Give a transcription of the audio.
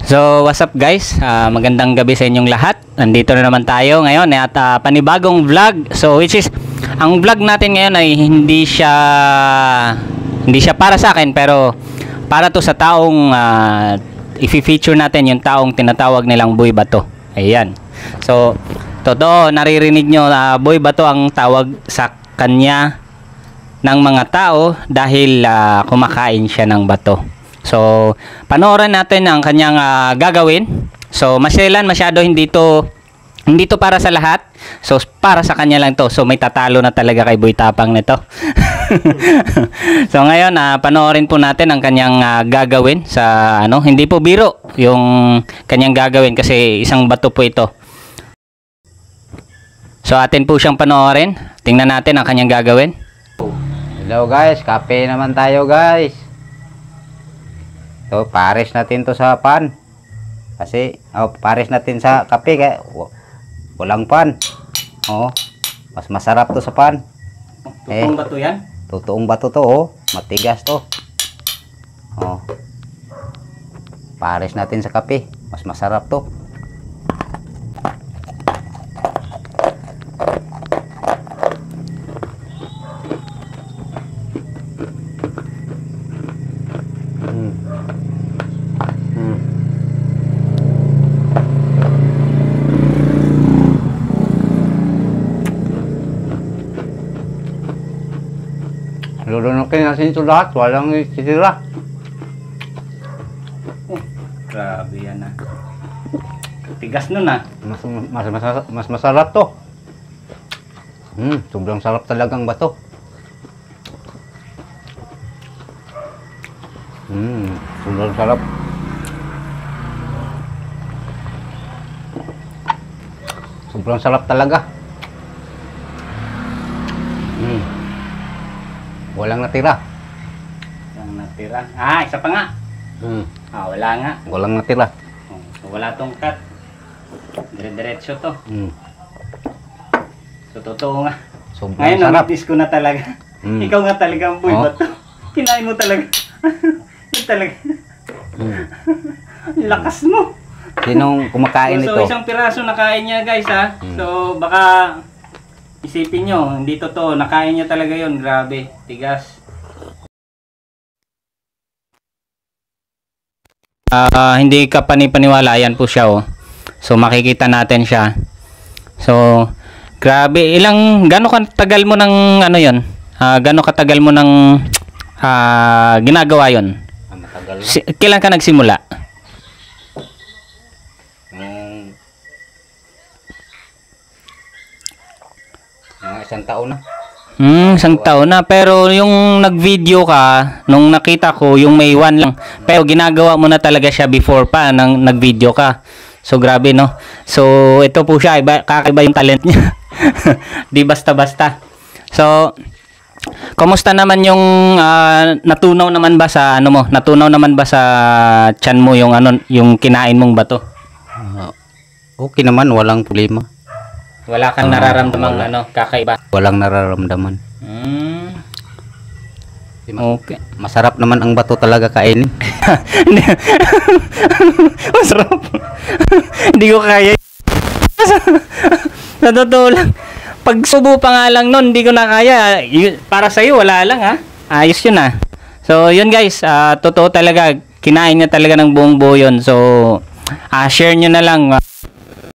So, what's up guys? Magandang gabi sa inyong lahat. Nandito na naman tayo ngayon at panibagong vlog. So, which is, ang vlog natin ngayon ay hindi siya para sa akin, pero para to sa taong i-feature natin, yung taong tinatawag nilang Boy Bato. Ayan. So, totoo, naririnig nyo, Boy Bato ang tawag sa kanya ng mga tao dahil kumakain siya ng bato. So, panoorin natin ang kanyang gagawin. So, masyado hindi to para sa lahat. So, para sa kanya lang to. So, may tatalo na talaga kay Boy Tapang nito. So, ngayon, panoorin po natin ang kanyang gagawin sa hindi po biro yung kanyang gagawin kasi isang bato po ito. So, atin po siyang panoorin. Tingnan natin ang kanyang gagawin. Hello guys, kape naman tayo guys. So, pares natin to sa pan. Kasi, pares natin sa kape kaya walang pan. Mas masarap to sa pan. Totoong bato yan? Totoong bato to, matigas to. Pares natin sa kape, mas masarap to. Lulunukin natin ito lahat, walang ititira. Grabe yan tigas nun Mas masarap to. Sobrang sarap talagang bato. Sobrang sarap. Sobrang sarap talaga. Walang natira. Walang natira. Isa pa nga. Wala nga. Walang natira. So, wala tong cut. Dire-diretso to. So, totoo nga. Sobrang ngayon, sarap. notice ko na talaga. Ikaw nga talaga ang Boy Bato. Kinain mo talaga. Yun talaga. Lakas mo. Sinong kumakain ito? So, isang piraso nakain niya guys So, baka isipin nyo, hindi totoo. Nakain niya talaga yon. Grabe. Tigas. Hindi ka panipaniwala. Yan po siya So, makikita natin siya. So, grabe. Gano'ng katagal mo ng yon? Gano'ng katagal mo ng ginagawa yon? Matagal na. Kailan ka nagsimula? Isang taon na. Isang taon na. Pero yung nag-video ka, nung nakita ko, yung May 1 lang. Pero ginagawa mo na talaga siya before pa nang nag-video ka. So, grabe, no? So, ito po siya. Kakaiba yung talent niya. Di basta-basta. So, kumusta naman yung natunaw naman ba sa Natunaw naman ba sa tiyan mo yung kinain mong bato? Okay naman, walang problema. Wala kang nararamdamang kakaiba? Walang nararamdaman. Okay. Masarap naman ang bato talaga kainin. Masarap. Hindi ko kaya. Sa totoo lang. Pag subo pa nga lang nun, hindi ko na kaya. Para sa'yo, wala lang Ayos yun So, yun guys. Totoo talaga. Kinain niya talaga ng buong buo yun. So, share nyo na lang.